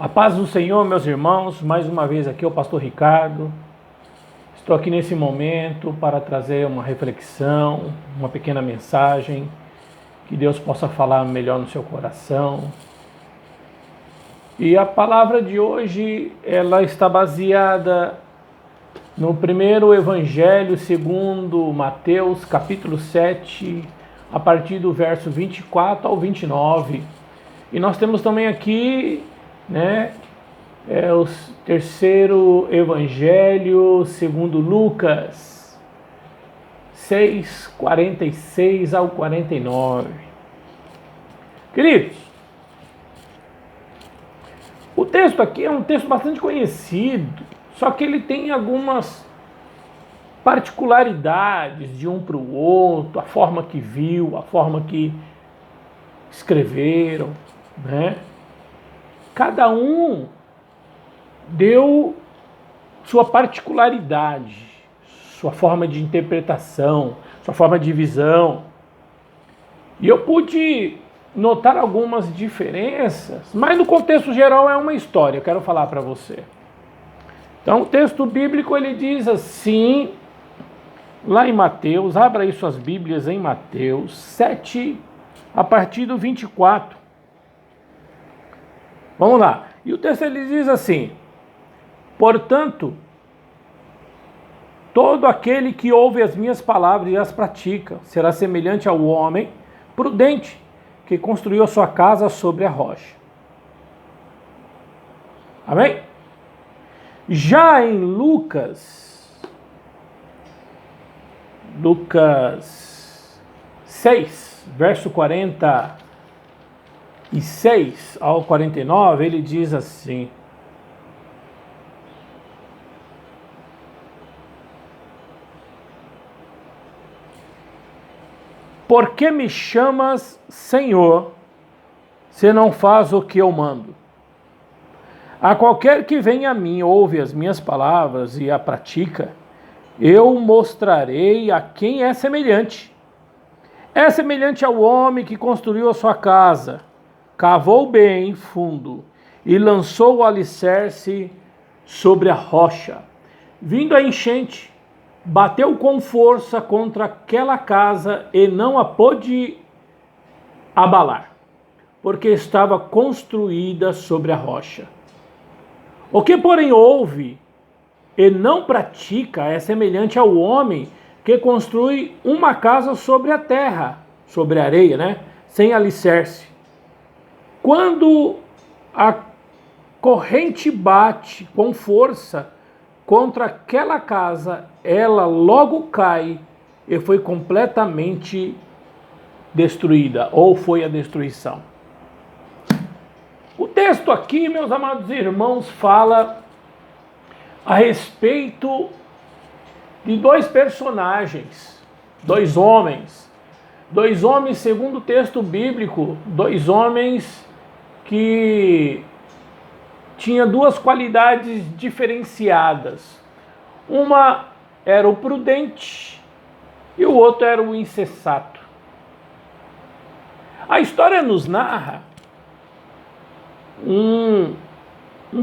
A paz do Senhor, meus irmãos, mais uma vez aqui é o pastor Ricardo. Estou aqui nesse momento para trazer uma reflexão, uma pequena mensagem, que Deus possa falar melhor no seu coração. E a palavra de hoje, ela está baseada no primeiro evangelho segundo Mateus, capítulo 7, a partir do verso 24 ao 29. E nós temos também aqui o terceiro evangelho segundo Lucas, 6, 46 ao 49. Queridos, o texto aqui é um texto bastante conhecido, só que ele tem algumas particularidades de um para o outro, a forma que viu, a forma que escreveram, né? Cada um deu sua particularidade, sua forma de interpretação, sua forma de visão. E eu pude notar algumas diferenças, mas no contexto geral é uma história, eu quero falar para você. Então o texto bíblico ele diz assim, lá em Mateus, abra aí suas Bíblias em Mateus 7, a partir do 24. Vamos lá. E o texto ele diz assim: portanto, todo aquele que ouve as minhas palavras e as pratica será semelhante ao homem prudente que construiu a sua casa sobre a rocha. Amém? Já em Lucas 6, verso 46 ao 49, ele diz assim: por que me chamas Senhor, se não faz o que eu mando? A qualquer que vem a mim, ouve as minhas palavras e a pratica, eu mostrarei a quem é semelhante. É semelhante ao homem que construiu a sua casa, cavou bem fundo e lançou o alicerce sobre a rocha. Vindo a enchente, bateu com força contra aquela casa e não a pôde abalar, porque estava construída sobre a rocha. O que, porém, ouve e não pratica é semelhante ao homem que constrói uma casa sobre a terra, sobre a areia, sem alicerce. Quando a corrente bate com força contra aquela casa, ela logo cai e foi completamente destruída, ou foi a destruição. O texto aqui, meus amados irmãos, fala a respeito de dois personagens, dois homens segundo o texto bíblico, dois homens que tinham duas qualidades diferenciadas. Uma era o prudente e o outro era o insensato. A história nos narra um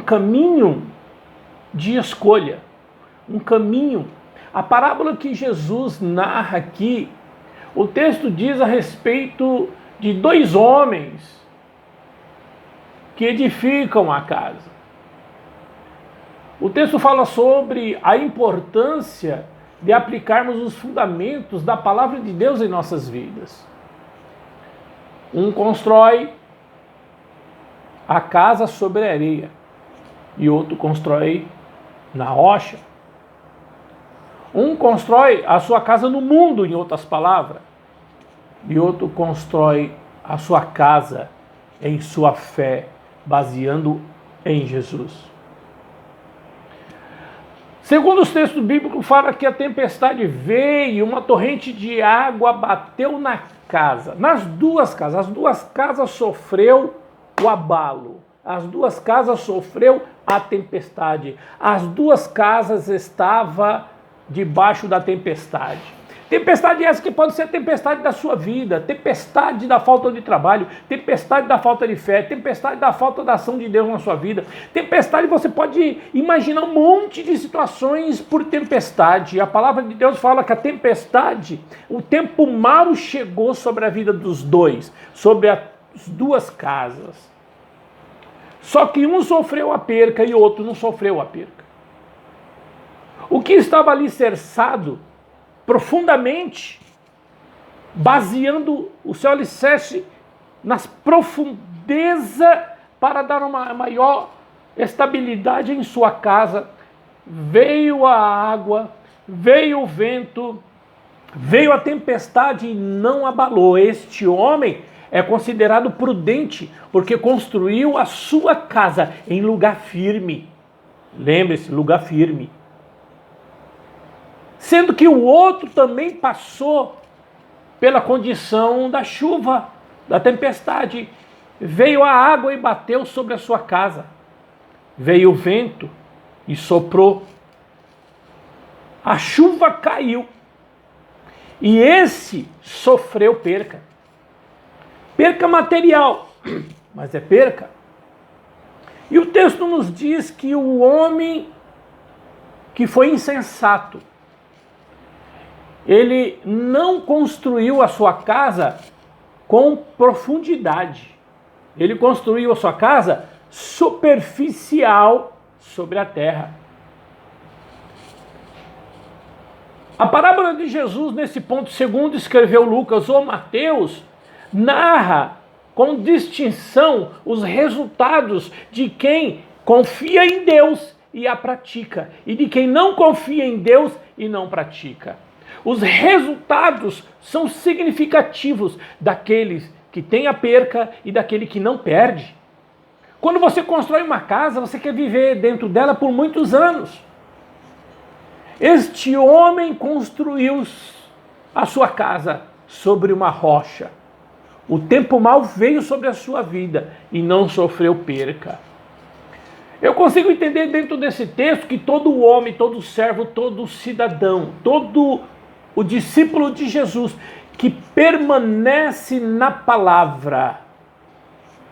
caminho de escolha, um caminho. A parábola que Jesus narra aqui, o texto diz a respeito de dois homens que edificam a casa. O texto fala sobre a importância de aplicarmos os fundamentos da palavra de Deus em nossas vidas. Um constrói a casa sobre a areia e outro constrói na rocha. Um constrói a sua casa no mundo, em outras palavras, e outro constrói a sua casa em sua fé, baseando em Jesus. Segundo os textos bíblicos, fala que a tempestade veio, uma torrente de água bateu na casa, nas duas casas. As duas casas sofreu o abalo, as duas casas sofreu a tempestade, as duas casas estavam debaixo da tempestade. Tempestade essa que pode ser a tempestade da sua vida, tempestade da falta de trabalho, tempestade da falta de fé, tempestade da falta da ação de Deus na sua vida. Tempestade, você pode imaginar um monte de situações por tempestade. A palavra de Deus fala que a tempestade, o tempo mau chegou sobre a vida dos dois, sobre as duas casas. Só que um sofreu a perca e o outro não sofreu a perca. O que estava alicerçado profundamente, baseando o seu alicerce nas profundezas para dar uma maior estabilidade em sua casa, veio a água, veio o vento, veio a tempestade e não abalou. Este homem é considerado prudente, porque construiu a sua casa em lugar firme. Lembre-se, lugar firme. Sendo que o outro também passou pela condição da chuva, da tempestade. Veio a água e bateu sobre a sua casa. Veio o vento e soprou. A chuva caiu. E esse sofreu perca. Perca material, mas é perca. E o texto nos diz que o homem que foi insensato, ele não construiu a sua casa com profundidade. Ele construiu a sua casa superficial sobre a terra. A parábola de Jesus, nesse ponto, segundo escreveu Lucas ou Mateus, narra com distinção os resultados de quem confia em Deus e a pratica, e de quem não confia em Deus e não pratica. Os resultados são significativos daqueles que têm a perca e daquele que não perde. Quando você constrói uma casa, você quer viver dentro dela por muitos anos. Este homem construiu a sua casa sobre uma rocha. O tempo mau veio sobre a sua vida e não sofreu perca. Eu consigo entender dentro desse texto que todo homem, todo servo, todo cidadão, todo o discípulo de Jesus que permanece na palavra,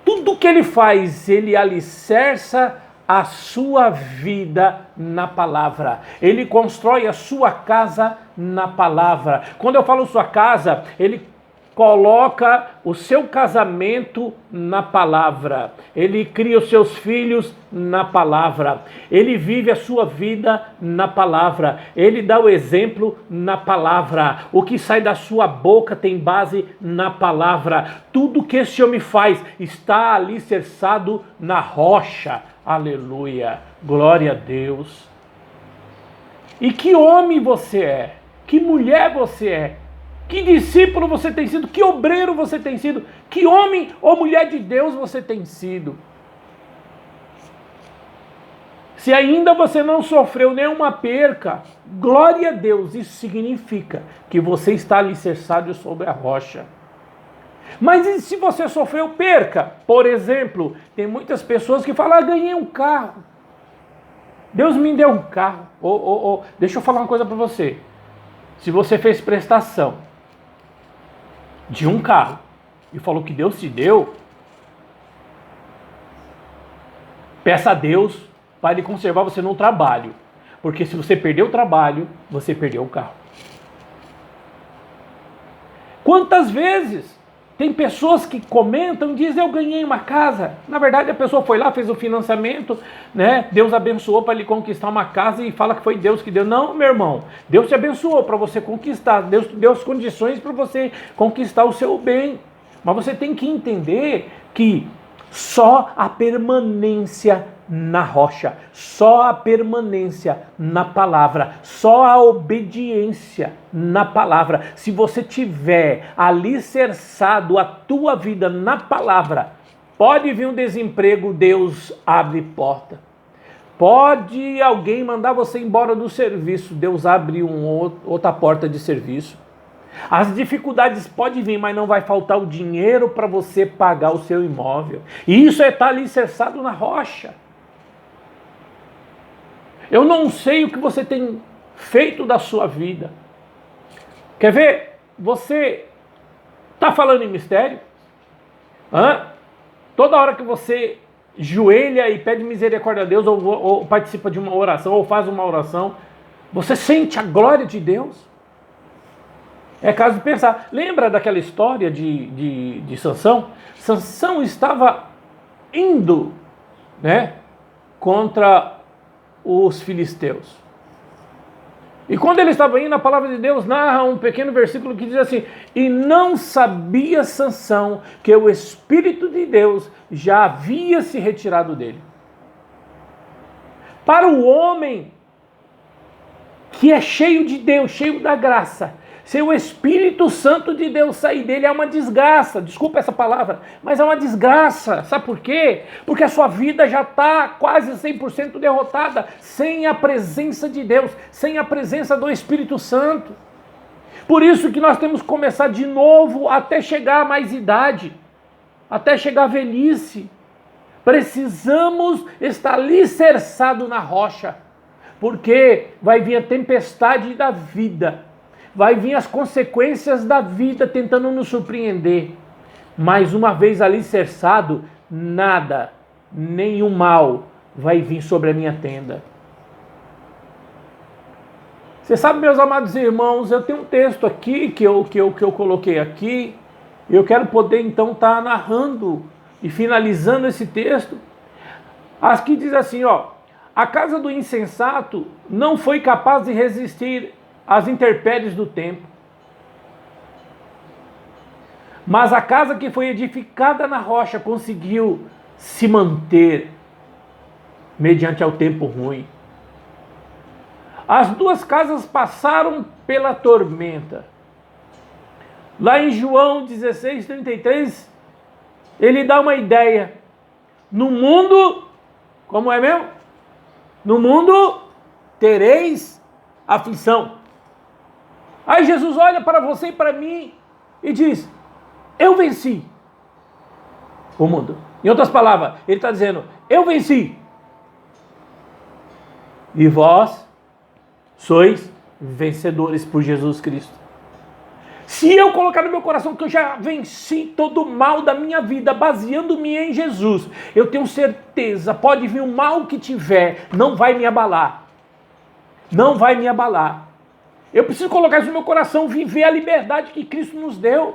tudo que ele faz, ele alicerça a sua vida na palavra. Ele constrói a sua casa na palavra. Quando eu falo sua casa, ele coloca o seu casamento na palavra. Ele cria os seus filhos na palavra. Ele vive a sua vida na palavra. Ele dá o exemplo na palavra. O que sai da sua boca tem base na palavra. Tudo que esse homem faz está alicerçado na rocha. Aleluia. Glória a Deus. E que homem você é? Que mulher você é? Que discípulo você tem sido? Que obreiro você tem sido? Que homem ou mulher de Deus você tem sido? Se ainda você não sofreu nenhuma perca, glória a Deus, isso significa que você está alicerçado sobre a rocha. Mas e se você sofreu perca? Por exemplo, tem muitas pessoas que falam, ganhei um carro. Deus me deu um carro. Deixa eu falar uma coisa para você. Se você fez prestação de um carro e falou que Deus te deu, peça a Deus para Ele conservar você no trabalho. Porque se você perder o trabalho, você perdeu o carro. Quantas vezes tem pessoas que comentam e dizem, eu ganhei uma casa. Na verdade, a pessoa foi lá, fez o financiamento, né? Deus abençoou para ele conquistar uma casa e fala que foi Deus que deu. Não, meu irmão. Deus te abençoou para você conquistar. Deus te deu as condições para você conquistar o seu bem. Mas você tem que entender que só a permanência na rocha, só a permanência na palavra, só a obediência na palavra. Se você tiver alicerçado a tua vida na palavra, pode vir um desemprego, Deus abre porta. Pode alguém mandar você embora do serviço, Deus abre outra porta de serviço. As dificuldades podem vir, mas não vai faltar o dinheiro para você pagar o seu imóvel. E isso é estar alicerçado na rocha. Eu não sei o que você tem feito da sua vida. Quer ver? Você está falando em mistério? Toda hora que você joelha e pede misericórdia a Deus, ou participa de uma oração, ou faz uma oração, você sente a glória de Deus? É caso de pensar. Lembra daquela história de Sansão? Sansão estava indo, né, contra os filisteus. E quando ele estava indo, a palavra de Deus narra um pequeno versículo que diz assim: e não sabia Sansão que o Espírito de Deus já havia se retirado dele. Para o homem que é cheio de Deus, cheio da graça, se o Espírito Santo de Deus sair dele é uma desgraça, desculpa essa palavra, mas é uma desgraça. Sabe por quê? Porque a sua vida já está quase 100% derrotada, sem a presença de Deus, sem a presença do Espírito Santo. Por isso que nós temos que começar de novo até chegar a mais idade, até chegar à velhice. Precisamos estar alicerçados na rocha, porque vai vir a tempestade da vida. Vai vir as consequências da vida tentando nos surpreender. Mas uma vez alicerçado, nada, nenhum mal vai vir sobre a minha tenda. Você sabe, meus amados irmãos, eu tenho um texto aqui que eu coloquei aqui. Eu quero poder então estar narrando e finalizando esse texto. Aqui diz assim, ó: a casa do insensato não foi capaz de resistir às intempéries do tempo, mas a casa que foi edificada na rocha conseguiu se manter mediante ao tempo ruim. As duas casas passaram pela tormenta. Lá em João 16:33, ele dá uma ideia. No mundo, como é mesmo? No mundo tereis aflição. Aí Jesus olha para você e para mim e diz: eu venci o mundo. Em outras palavras, ele está dizendo: eu venci. E vós sois vencedores por Jesus Cristo. Se eu colocar no meu coração que eu já venci todo o mal da minha vida, baseando-me em Jesus, eu tenho certeza, pode vir o mal que tiver, não vai me abalar. Não vai me abalar. Eu preciso colocar isso no meu coração, viver a liberdade que Cristo nos deu.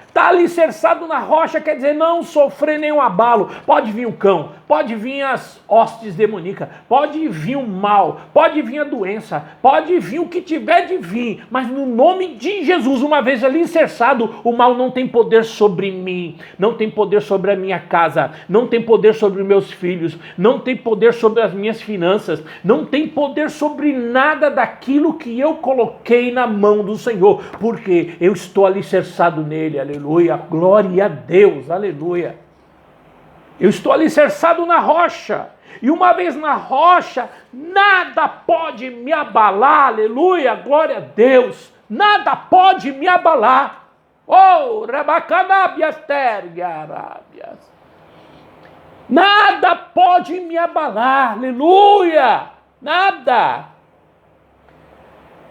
Está alicerçado na rocha, quer dizer, não sofrer nenhum abalo. Pode vir o cão, pode vir as hostes demoníacas, pode vir o mal, pode vir a doença, pode vir o que tiver de vir, mas no nome de Jesus, uma vez alicerçado, o mal não tem poder sobre mim, não tem poder sobre a minha casa, não tem poder sobre os meus filhos, não tem poder sobre as minhas finanças, não tem poder sobre nada daquilo que eu coloquei na mão do Senhor, porque eu estou alicerçado nele, aleluia. Aleluia, glória a Deus, aleluia. Eu estou alicerçado na rocha, e uma vez na rocha, nada pode me abalar, aleluia, glória a Deus, nada pode me abalar. Oh, rabacanabias tergarábias. Nada pode me abalar, aleluia, nada.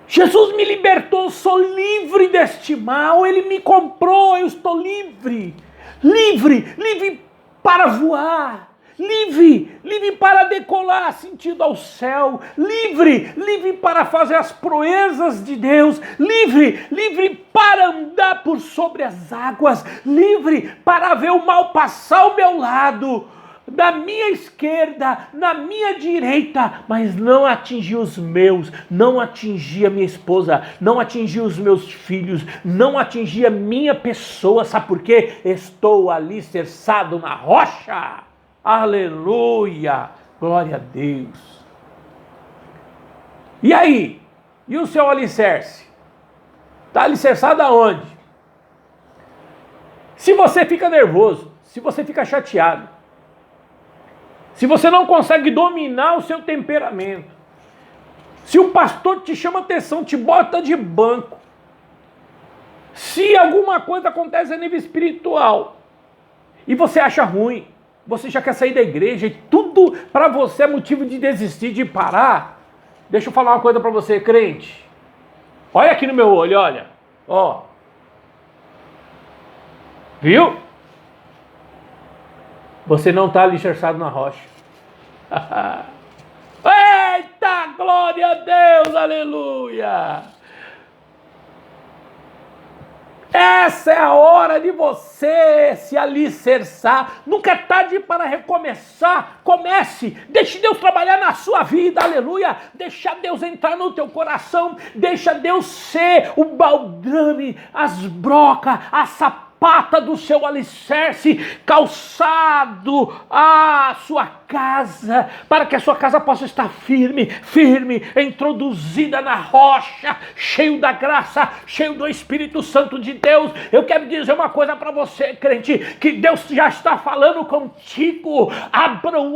Jesus me libertou, sou livre deste mal, Ele me comprou, eu estou livre, livre para voar, livre para decolar sentido ao céu, livre para fazer as proezas de Deus, livre para andar por sobre as águas, livre para ver o mal passar ao meu lado, da minha esquerda, na minha direita, mas não atingir os meus, não atingir a minha esposa, não atingir os meus filhos, não atingir a minha pessoa. Sabe por quê? Estou alicerçado na rocha. Aleluia, glória a Deus. E aí? E o seu alicerce? Está alicerçado aonde? Se você fica nervoso, se você fica chateado, se você não consegue dominar o seu temperamento, se o pastor te chama atenção, te bota de banco, se alguma coisa acontece a nível espiritual e você acha ruim, você já quer sair da igreja e tudo para você é motivo de desistir, de parar, deixa eu falar uma coisa para você, crente. Olha aqui no meu olho, olha. Ó. Viu? Você não está alicerçado na rocha. Eita, glória a Deus, aleluia! Essa é a hora de você se alicerçar. Nunca é tarde para recomeçar. Comece, deixe Deus trabalhar na sua vida, aleluia. Deixa Deus entrar no teu coração. Deixa Deus ser o baldrame, as brocas, a sapata do seu alicerce, calçado a sua casa, para que a sua casa possa estar firme, introduzida na rocha, cheio da graça, cheio do Espírito Santo de Deus. Eu quero dizer uma coisa para você, crente, que Deus já está falando contigo. Abra o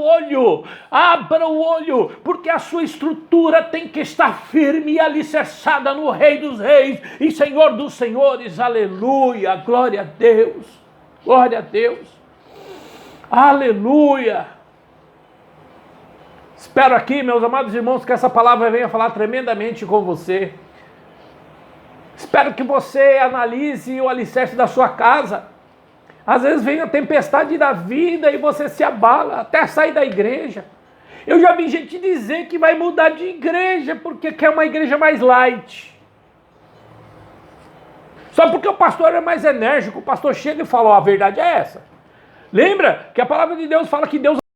olho, porque a sua estrutura tem que estar firme e alicerçada no Rei dos Reis e Senhor dos Senhores. Aleluia, glória a Deus, glória a Deus, aleluia. Espero aqui, meus amados irmãos, que essa palavra venha falar tremendamente com você. Espero que você analise o alicerce da sua casa. Às vezes vem a tempestade da vida e você se abala, até sair da igreja. Eu já vi gente dizer que vai mudar de igreja porque quer uma igreja mais light. Só porque o pastor é mais enérgico, o pastor chega e fala, a verdade é essa. Lembra que a palavra de Deus fala que Deus